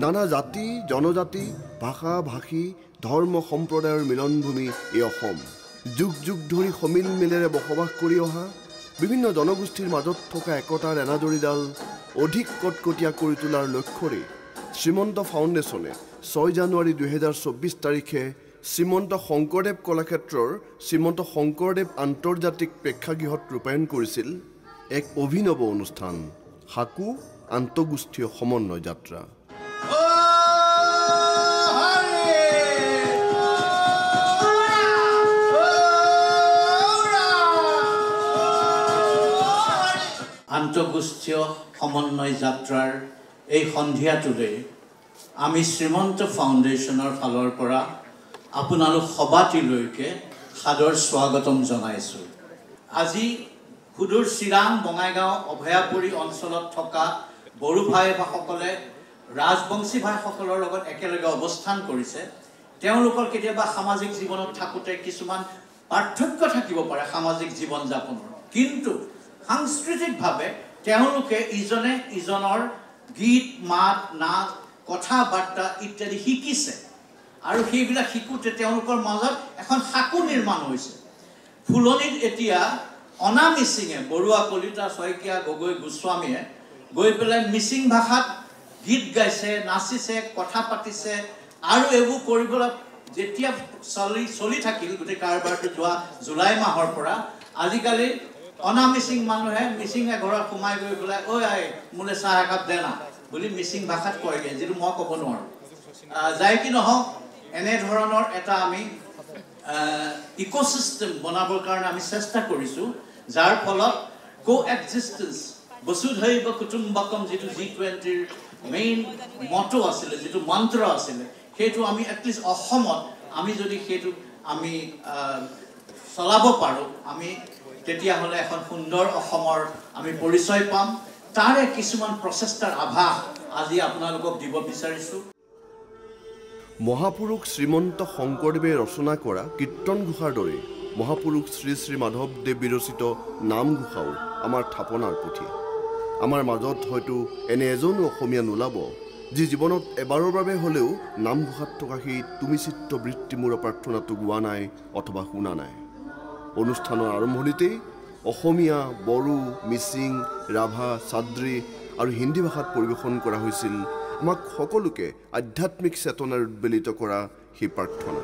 নানা জাতি জনজাতি ভাষা ভাষী ধৰ্ম সম্প্ৰদায়ৰ মিলনভূমি এই অসম যুগ যুগ ধৰি সমিল মিলেৰে বসবাস কৰি অহা বিভিন্ন জনগোষ্ঠীৰ মাজত থকা একতাৰ এনাজৰীডাল অধিক কটকটীয়া কৰি তোলাৰ লক্ষ্যৰে শ্ৰীমন্ত ফাউণ্ডেশ্যনে 6 জানুৱাৰী 2024 তাৰিখে শ্ৰীমন্ত শংকৰদেৱ কলাক্ষেত্ৰৰ শ্ৰীমন্ত শংকৰদেৱ আন্তৰ্জাতিক প্ৰেক্ষাগৃহত ৰূপায়ণ কৰিছিল এক অভিনৱ অনুষ্ঠান হাকু আন্তঃগোষ্ঠীয় সমন্বয় যাত্ৰা। আন্তঃগোষ্ঠীয় সমন্বয় যাত্ৰাৰ এই সন্ধিয়াটোলৈ আমি শ্ৰীমন্ত ফাউণ্ডেশ্যনৰ ফালৰ পৰা আপোনালোক সবাতিলৈকে সাদৰ স্বাগতম জনাইছোঁ। আজি সুদূৰ চিৰাং বঙাইগাঁও অভয়াপুৰী অঞ্চলত থকা বড়ো ভাই ভাইসকলে ৰাজবংশী ভাইসকলৰ লগত একেলগে অৱস্থান কৰিছে। তেওঁলোকৰ কেতিয়াবা সামাজিক জীৱনত থাকোঁতে কিছুমান পাৰ্থক্য থাকিব পাৰে সামাজিক জীৱন যাপনৰ, কিন্তু সাংস্কৃতিকভাৱে তেওঁলোকে ইজনে ইজনৰ গীত মাত নাচ কথা বাৰ্তা ইত্যাদি শিকিছে আৰু সেইবিলাক শিকোঁতে তেওঁলোকৰ মাজত এখন সাকু নিৰ্মাণ হৈছে। ফুলনিত এতিয়া অনা মিচিঙে বৰুৱা কলিতা শইকীয়া গগৈ গোস্বামীয়ে গৈ পেলাই মিচিং ভাষাত গীত গাইছে, নাচিছে, কথা পাতিছে আৰু এইবোৰ কৰিবলৈ যেতিয়া চলি থাকিল গোটেই কাৰবাৰটো যোৱা জুলাই মাহৰ পৰা আজিকালি অনা মিচিং মানুহে মিচিঙে ঘৰত সোমাই গৈ পেলাই ঐ আই মোলৈ চাহ একাপ দে না বুলি মিচিং ভাষাত কয়গৈ, যিটো মই ক'ব নোৱাৰোঁ। যাই কি নহওক এনেধৰণৰ এটা আমি ইক'চিষ্টেম বনাবৰ কাৰণে আমি চেষ্টা কৰিছোঁ, যাৰ ফলত কোএক্সিষ্টেন্স বসুধৈৱ কুটুম্বকম যিটো G20ৰ মেইন মটো আছিলে, যিটো মন্ত্ৰ আছিলে, সেইটো আমি এটলিষ্ট অসমত আমি যদি সেইটো আমি চলাব পাৰোঁ আমি তেতিয়াহ'লে এখন সুন্দৰ অসমৰ আমি পৰিচয় পাম। তাৰে কিছুমান প্ৰচেষ্টাৰ আভাস আজি আপোনালোকক দিব বিচাৰিছোঁ। মহাপুৰুষ শ্ৰীমন্ত শংকৰদেৱে ৰচনা কৰা কীৰ্তন ঘোষাৰ দৰে মহাপুৰুষ শ্ৰী শ্ৰী মাধৱদেৱ বিৰচিত নামঘোষাও আমাৰ থাপনাৰ পুথি। আমাৰ মাজত হয়তো এনে এজনো অসমীয়া নোলাব যি জীৱনত এবাৰৰ বাবে হ'লেও নামঘোষাত থকা সেই তুমি চিত্ত বৃত্তি মূৰ প্ৰাৰ্থনাটো গোৱা নাই অথবা শুনা নাই। অনুষ্ঠানৰ আৰম্ভণিতেই অসমীয়া বড়ো মিচিং ৰাভা চাদ্ৰী আৰু হিন্দী ভাষাত পৰিৱেশন কৰা হৈছিল আমাক সকলোকে আধ্যাত্মিক চেতনাৰ উদ্বেলিত কৰা সেই প্ৰাৰ্থনা।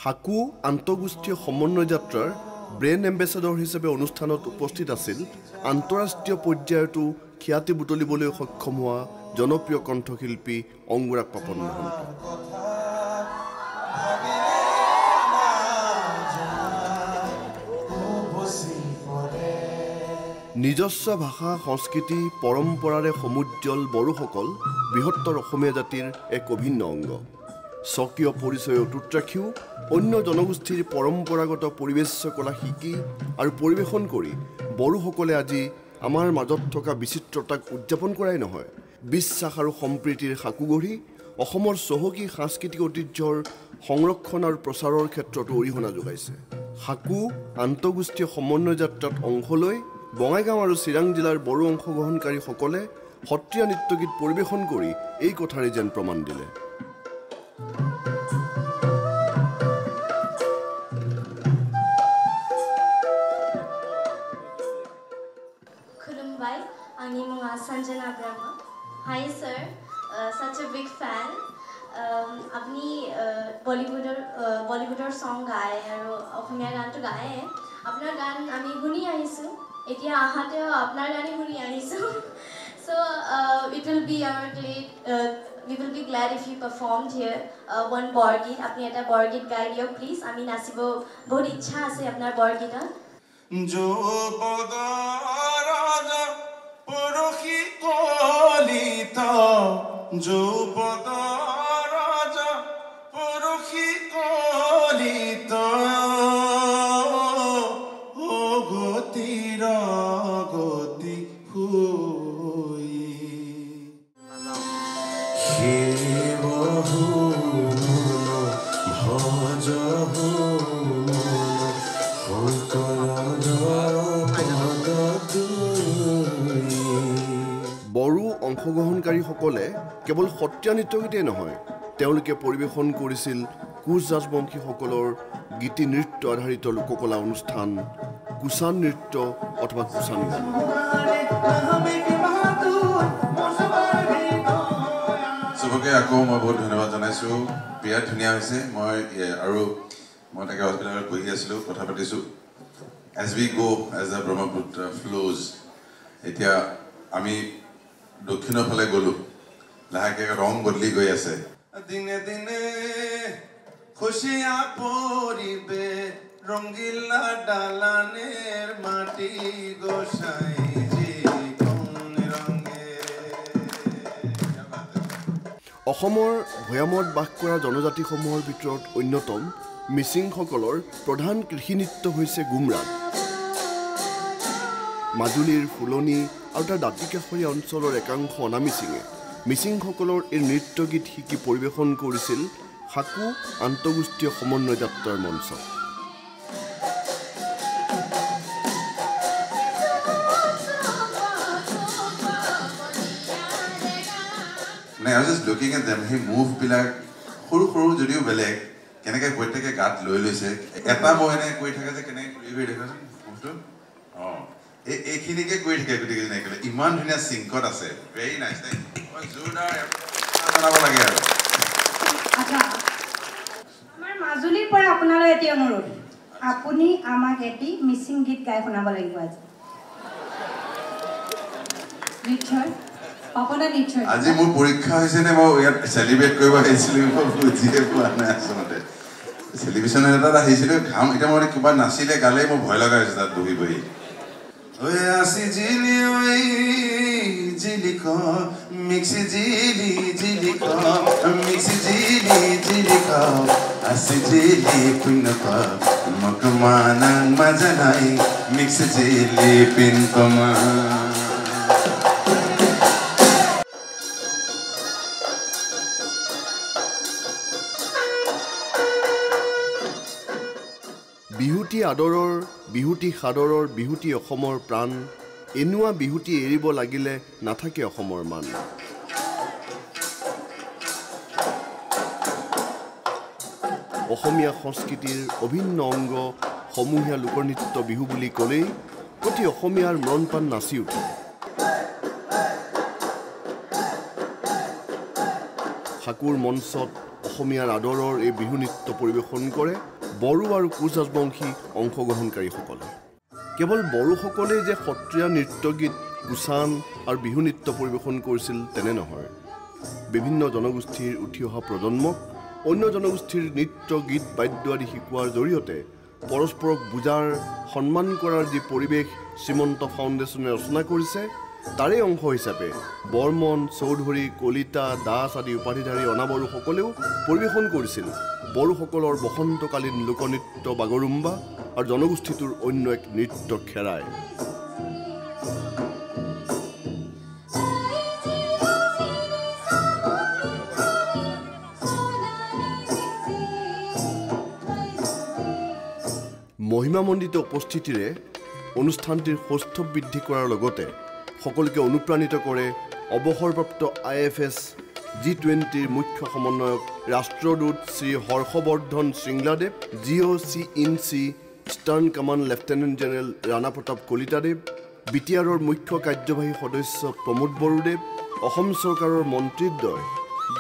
হাকু আন্তঃগোষ্ঠীয় সমন্বয় যাত্ৰাৰ ব্ৰেণ্ড এম্বেচাডৰ হিচাপে অনুষ্ঠানত উপস্থিত আছিল আন্তঃৰাষ্ট্ৰীয় পৰ্যায়তো খ্যাতি বুটলিবলৈ সক্ষম হোৱা জনপ্ৰিয় কণ্ঠশিল্পী অংগৰাগ পাপন মহন্ত। নিজস্ব ভাষা সংস্কৃতি পৰম্পৰাৰে সমুজ্জ্বল বড়োসকল বৃহত্তৰ অসমীয়া জাতিৰ এক অভিন্ন অংগ। স্বকীয় পৰিচয় অটুট ৰাখিও অন্য জনগোষ্ঠীৰ পৰম্পৰাগত পৰিৱেশ্য কলা শিকি আৰু পৰিৱেশন কৰি বড়োসকলে আজি আমাৰ মাজত থকা বিচিত্ৰতাক উদযাপন কৰাই নহয়, বিশ্বাস আৰু সম্প্ৰীতিৰ সাকু গঢ়ি অসমৰ চহকী সাংস্কৃতিক ঐতিহ্যৰ সংৰক্ষণ আৰু প্ৰচাৰৰ ক্ষেত্ৰতো অৰিহণা যোগাইছে। হাকু আন্তঃগোষ্ঠীয় সমন্বয় যাত্ৰাত অংশ লৈ বঙাইগাঁও আৰু চিৰাং জিলাৰ বড়ো অংশগ্ৰহণকাৰীসকলে সত্ৰীয়া নৃত্যগীত পৰিৱেশন কৰি এই কথাৰে যেন প্ৰমাণ দিলে। Khulumbai, ani munga Sanjana Brahma. Hi sir, such a big fan. আপনি বলিউডৰ সং গায় আৰু অসমীয়া গানটো গায়ে আপোনাৰ গান আমি শুনি আহিছোঁ এতিয়া আহাতেও আপোনাৰ গানে শুনি আহিছোঁ so it will be we will be glad if you performed here one বৰগীত আপুনি এটা বৰগীত গাই দিয়ক প্লিজ আমি নাচিব বহুত ইচ্ছা আছে আপোনাৰ বৰগীতত जो पदा राजा परखी कलिता जो पदा राजा परखी कलिता ओ गतिरा गति हुई हे बहु भज বড়ো অংশগ্ৰহণকাৰীসকলে কেৱল সত্ৰীয়া নৃত্যগীতেই নহয় তেওঁলোকে পৰিৱেশন কৰিছিল কোচ ৰাজবংশীসকলৰ গীতি নৃত্য আধাৰিত লোককলা অনুষ্ঠান কুচান নৃত্য অথবা কুচান গান চবকে আকৌ মই বহুত ধন্যবাদ জনাইছোঁ বিৰাট ধুনীয়া হৈছে মই তাকে হস্পিটেলত বহি আছিলোঁ কথা পাতিছোঁ as we go as the Brahmaputra flows এতিয়া আমি দক্ষিণৰ ফালে গ'লো লাহেকে ৰং বদলি গৈ আছে দিনে দিনে খুশিয়া পৰিবে ৰঙ্গিলা ডালানেৰ মাটি গোসাই জি কোন ৰঙে অসমৰ ভৈয়ামত বাস কৰা জনজাতিসমূহৰ ভিতৰত অন্যতম মিচিংসকলৰ প্ৰধান কৃষি নৃত্য হৈছে গুমৰাগ মাজুলীৰ ফুলনি আৰু তাৰ দাঁতিকাষৰীয়া অঞ্চলৰ একাংশ অনামিচিঙে মিচিংসকলৰ এই নৃত্য গীত শিকি পৰিৱেশন কৰিছিল সাকু আন্তঃগোষ্ঠীয় সমন্বয় যাত্ৰাৰ মঞ্চ I was just looking at them he move বিলাক সৰু সৰু যদিও বেলেগ কেনেকৈ প্ৰত্যেকে গাত লৈ লৈছে এটা মহিনে কৈ থাকে যে কেনেকৈ কৰি দেখাচোন বস্তু এইখিনিকে কৰি থাকে গোটেইকেইজনে একেলগে ইমান ধুনীয়া চিংকত আছে ভেৰি নাইচ জোৰদাৰ জনাব লাগে আৰু আমাৰ মাজুলীৰ পৰা আপোনালৈ এটি অনুৰোধ আপুনি আমাক এটি মিচিং গীত গাই শুনাব লাগিব আজি নিশ্চয় পাপনা নিশ্চয় আজি মোৰ পৰীক্ষা হৈছে নে মই ইয়াত চেলিব্ৰেট কৰিব আহিছিলোঁ মই বুজিয়ে পোৱা নাই আচলতে চেলিব্ৰেশ্যন এটা আহিছিলোঁ ঘাম এতিয়া মই কিবা নাচিলে গালে মোৰ ভয় লগা হৈছে তাত বহি বহি ওই আসি জিলি ওই জিলিকো মিক্সি জিলি জিলিকো মিক্সি জিলি জিলিকো আসি জিলি পিনকো মকমানাং মজনাই মিক্সি জিলি পিনকমা বিহুতি আদৰৰ বিহুতি সাদৰৰ বিহুতি অসমৰ প্ৰাণ এনুৱা বিহুতি এৰিব লাগিলে নাথাকে অসমৰ মান অসমীয়া সংস্কৃতিৰ অভিন্ন অংগ সমূহীয়া লোকনৃত্য বিহু বুলি ক'লেই প্ৰতি অসমীয়াৰ মন প্ৰাণ নাচি উঠে সাকুৰ মঞ্চত অসমীয়াৰ আদৰৰ এই বিহু নৃত্য পৰিৱেশন কৰে বড়ো আৰু কোচ ৰাজবংশী অংশগ্ৰহণকাৰীসকলে কেৱল বড়োসকলেই যে সত্ৰীয়া নৃত্য গীত কুচান আৰু বিহু নৃত্য পৰিৱেশন কৰিছিল তেনে নহয় বিভিন্ন জনগোষ্ঠীৰ উঠি অহা প্ৰজন্মক অন্য জনগোষ্ঠীৰ নৃত্য গীত বাদ্য আদি শিকোৱাৰ জৰিয়তে পৰস্পৰক বুজাৰ সন্মান কৰাৰ যি পৰিৱেশ শ্ৰীমন্ত ফাউণ্ডেশ্যনে ৰচনা কৰিছে তাৰে অংশ হিচাপে বৰ্মন চৌধুৰী কলিতা দাস আদি উপাধিধাৰী অনাবড়োসকলেও পৰিৱেশন কৰিছিল বড়োসকলৰ বসন্তকালীন লোকনৃত্য বাগৰুম্বা আৰু জনগোষ্ঠীটোৰ অন্য এক নৃত্য খেৰাই মহিমামণ্ডিত উপস্থিতিৰে অনুষ্ঠানটিৰ সৌষ্ঠৱ বৃদ্ধি কৰাৰ লগতে সকলোকে অনুপ্ৰাণিত কৰে অৱসৰপ্ৰাপ্ত IFS G20 মুখ্য সমন্বয়ক ৰাষ্ট্ৰদূত শ্ৰী হৰ্ষবৰ্ধন শৃংলাদেৱ GOC in C eastern command lieutenant general Rana Pratap কলিতাদেৱ BTRৰ মুখ্য কাৰ্যবাহী সদস্য প্ৰমোদ বড়োদেৱ, অসম চৰকাৰৰ মন্ত্ৰীদ্বয়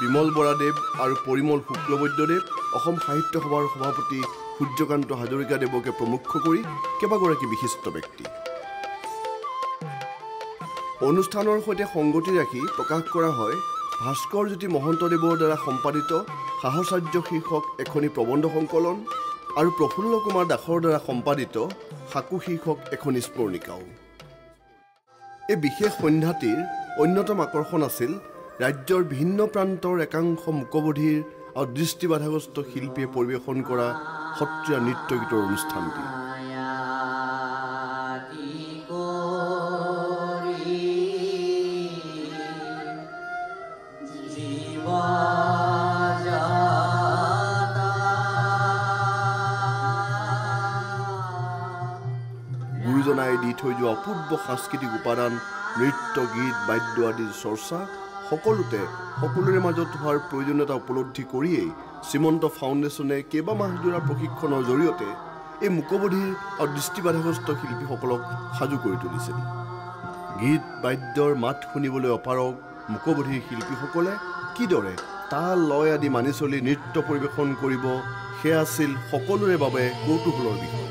বিমল বৰাদেৱ আৰু পৰিমল শুক্লবৈদ্যদেৱ, অসম সাহিত্য সভাৰ সভাপতি সূৰ্যকান্ত হাজৰিকাদেৱকে প্ৰমুখ কৰি কেইবাগৰাকী বিশিষ্ট ব্যক্তি। অনুষ্ঠানৰ সৈতে সংগতি ৰাখি প্ৰকাশ কৰা হয় ভাস্কৰ জ্যোতি মহন্তদেৱৰ দ্বাৰা সম্পাদিত সাহচাৰ্য শীৰ্ষক এখনি প্ৰবন্ধ সংকলন আৰু প্ৰফুল্ল কুমাৰ দাসৰ দ্বাৰা সম্পাদিত সাকু শীৰ্ষক এখনি স্মৰণিকাও। এই বিশেষ সন্ধ্যাটিৰ অন্যতম আকৰ্ষণ আছিল ৰাজ্যৰ ভিন্ন প্ৰান্তৰ একাংশ মুকবধিৰ আৰু দৃষ্টিবাধাগ্ৰস্ত শিল্পীয়ে পৰিৱেশন কৰা সত্ৰীয়া নৃত্য গীতৰ অনুষ্ঠানটি। গুৰুজনাই দি থৈ যোৱা অপূৰ্ব সাংস্কৃতিক উপাদান, নৃত্য, গীত, বাদ্য আদিৰ চৰ্চা সকলোৰে মাজত হোৱাৰ প্ৰয়োজনীয়তা উপলব্ধি কৰিয়েই শ্ৰীমন্ত ফাউণ্ডেশ্যনে কেইবামাহজোৰা প্ৰশিক্ষণৰ জৰিয়তে এই মুকবধিৰ আৰু দৃষ্টিবাধাগ্ৰস্ত শিল্পীসকলক সাজু কৰি তুলিছিল। গীত বাদ্যৰ মাত শুনিবলৈ অপাৰগ মুকবধিৰ শিল্পীসকলে কিদৰে তাল লয় আদি মানি চলি নৃত্য পৰিৱেশন কৰিব, সেয়া আছিল সকলোৰে বাবে কৌতূহলৰ বিষয়।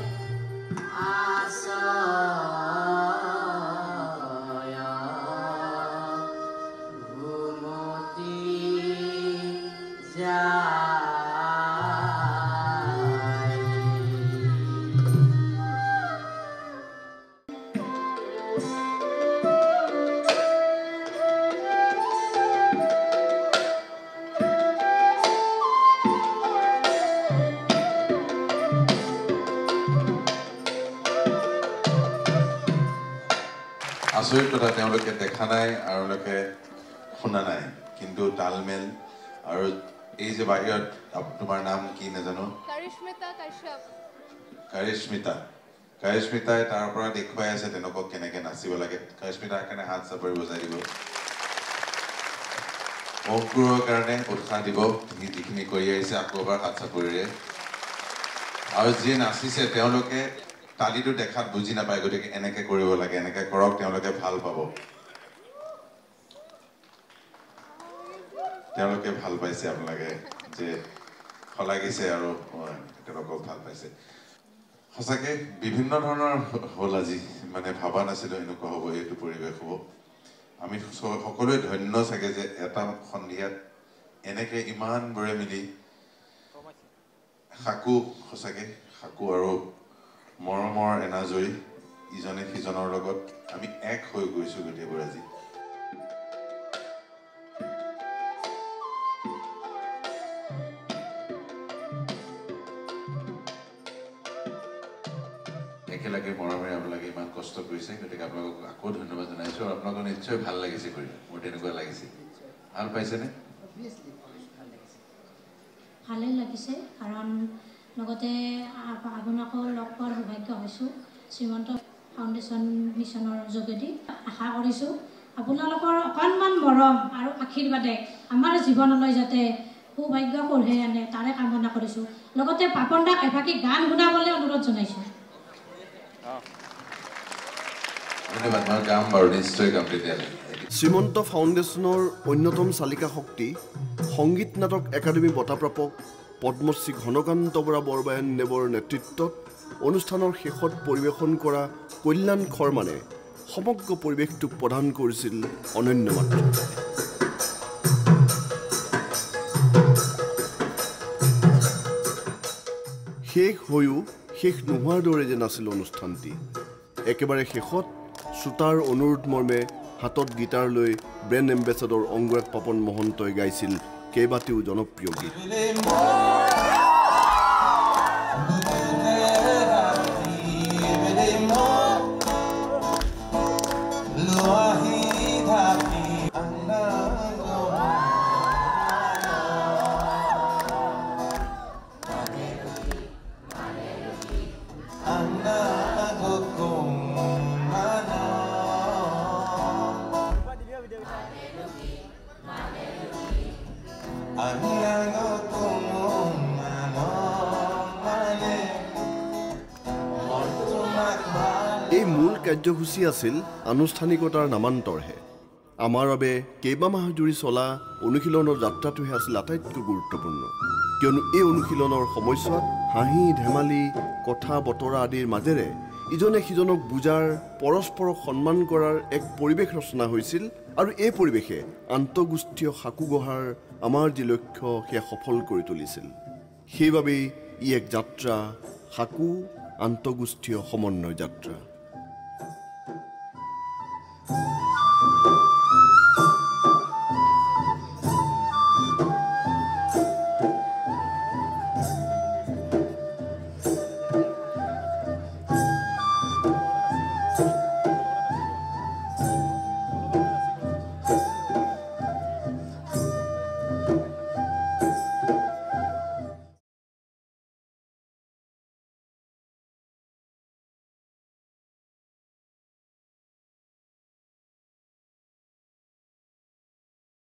আচৰিত কথা, তেওঁলোকে দেখা নাই আৰু শুনা নাই, কিন্তু তালমেল আৰু এই যে বাহিৰত তোমাৰ নাম কি নাজানো, কাৰিশ্মিতাই তাৰ পৰা দেখুৱাই আছে তেওঁলোকক কেনেকে নাচিব লাগে। কাৰিশ্মিতাৰ কাৰণে হাত চাপৰি বজাই দিব, অংকুৰৰ কাৰণে উৎসাহ দিব, সি যিখিনি কৰি আহিছে আকৌ এবাৰ হাত চাপৰিৰে। আৰু যিয়ে নাচিছে তেওঁলোকে তালিটো দেখাত বুজি নাপায়, গতিকে এনেকে কৰিব লাগে, এনেকে কৰক, তেওঁলোকে ভাল পাব। তেওঁলোকে ভাল পাইছে, আপোনালোকে যে শলাগিছে আৰু তেওঁলোকক ভাল পাইছে। সঁচাকে বিভিন্ন ধৰণৰ হ'ল আজি, মানে ভবা নাছিলোঁ এনেকুৱা হ'ব, এইটো পৰিৱেশ হ'ব। আমি সকলোৱে ধন্য চাগে যে এটা সন্ধিয়াত এনেকে ইমানবোৰে মিলি সঁচাকে সাকু আৰু মৰমৰ এনাজৰী ইজনে সিজনৰ লগত আমি এক হৈ গৈছোঁ গোটেইবোৰ আজি। একেলগে মৰমেৰে আপোনালোকে ইমান কষ্ট কৰিছে, গতিকে আপোনালোকক আকৌ ধন্যবাদ জনাইছোঁ। আৰু আপোনালোকৰ নিশ্চয় ভাল লাগিছে কৰি, মোৰ তেনেকুৱা লাগিছে। ভাল পাইছেনে? ভালেই লাগিছে, কাৰণ লগতে আপোনাকো লগ পোৱাৰ সৌভাগ্য হৈছোঁ শ্ৰীমন্ত ফাউণ্ডেশ্যন মিছনৰ যোগেদি। আশা কৰিছোঁ আপোনালোকৰ অকণমান মৰম আৰু আশীৰ্বাদে আমাৰ জীৱনলৈ যাতে সৌভাগ্য কঢ়িয়াই আনে, তাৰে কামনা কৰিছোঁ। লগতে পাপন দাক এফাকি গান শুনাবলৈ অনুৰোধ জনাইছোঁ। ধন্যবাদ, মই গাম বাৰু, নিশ্চয় গাম তেতিয়ালৈ। শ্ৰীমন্ত ফাউণ্ডেশ্যনৰ অন্যতম চালিকা শক্তি সংগীত নাটক একাডেমী বঁটাপ্ৰাপক পদ্মশ্ৰী ঘনকান্ত বৰা বৰবায়নদেৱৰ নেতৃত্বত অনুষ্ঠানৰ শেষত পৰিৱেশন কৰা কল্যাণ খৰমানে সমগ্ৰ পৰিৱেশটোক প্ৰদান কৰিছিল অনন্য মাত্ৰা। শেষ হৈও শেষ নোহোৱাৰ দৰে যেন আছিল অনুষ্ঠানটি। একেবাৰে শেষত শ্ৰোতাৰ অনুৰোধ মৰ্মে হাতত গীটাৰ লৈ ব্ৰেণ্ড এম্বেচাডৰ অংগৰাগ পাপন মহন্তই গাইছিল কেইবাটিও জনপ্ৰিয় গীত। এই মূল কাৰ্যসূচী আছিল আনুষ্ঠানিকতাৰ নামান্তৰহে। আমাৰ বাবে কেইবামাহ জুৰি চলা অনুশীলনৰ যাত্ৰাটোহে আছিল আটাইতকৈ গুৰুত্বপূৰ্ণ, কিয়নো এই অনুশীলনৰ সময়ছোৱাত হাঁহি ধেমালি কথা বতৰা আদিৰ মাজেৰে ইজনে সিজনক বুজাৰ পৰস্পৰক সন্মান কৰাৰ এক পৰিৱেশ ৰচনা হৈছিল আৰু এই পৰিৱেশে আন্তঃগোষ্ঠীয় সাকু গঢ়াৰ আমাৰ যি লক্ষ্য সেয়া সফল কৰি তুলিছিল। সেইবাবেই ই এক যাত্ৰা, সাকু আন্তঃগোষ্ঠীয় সমন্বয় যাত্ৰা।